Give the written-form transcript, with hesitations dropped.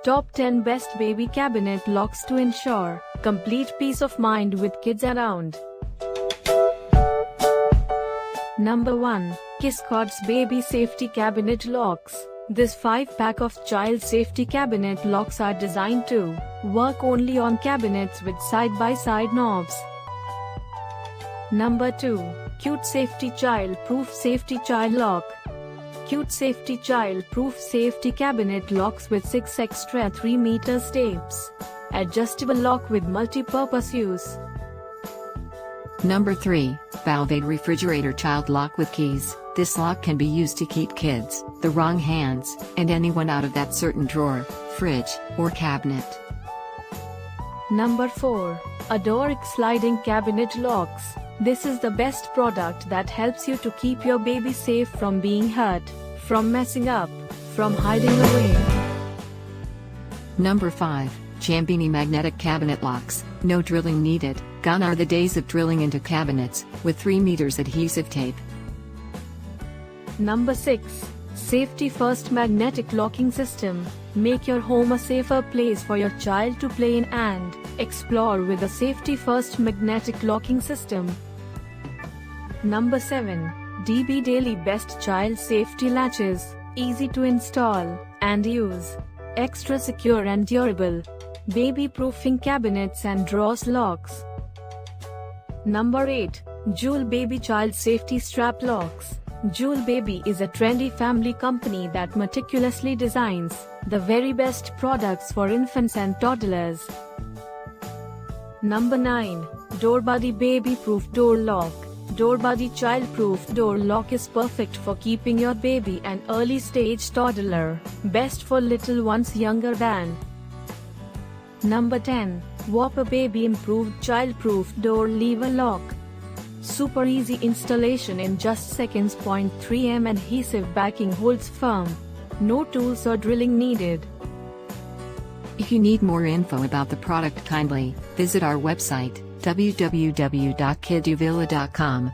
Top 10 Best Baby Cabinet Locks to ensure complete peace of mind with kids around. Number 1. KidooVilla's Baby Safety Cabinet Locks. This 5-pack of child safety cabinet locks are designed to work only on cabinets with side-by-side knobs. Number 2. Cute Safety Child-Proof Safety Child Lock. Cute Safety Child-Proof Safety Cabinet Locks with 6 extra 3-meter steps. Adjustable lock with multi-purpose use. Number 3. Valvade Refrigerator Child Lock with Keys. This lock can be used to keep kids, the wrong hands, and anyone out of that certain drawer, fridge, or cabinet. Number 4. Adoric Sliding Cabinet Locks. This is the best product that helps you to keep your baby safe from being hurt, from messing up, from hiding away. Number 5. Ciambini Magnetic Cabinet Locks. No drilling needed. Gone are the days of drilling into cabinets with 3 meters adhesive tape. Number 6. Safety First Magnetic Locking System. Make your home a safer place for your child to play in and explore with a Safety First Magnetic Locking System. Number 7. DB Daily Best Child Safety Latches. Easy to install and use. Extra secure and durable. Baby-proofing cabinets and drawers locks. Number 8. Jewel Baby Child Safety Strap Locks. Jewel Baby is a trendy family company that meticulously designs the very best products for infants and toddlers. Number 9. Doorbuddy Baby Proof Door Lock. Doorbuddy Child-Proof Door Lock is perfect for keeping your baby an early-stage toddler, best for little ones younger than. Number 10. Whopper Baby Improved Child-Proof Door Lever Lock. Super easy installation in just seconds. 0.3mm adhesive backing holds firm. No tools or drilling needed. If you need more info about the product, kindly visit our website www.KidooVilla.com.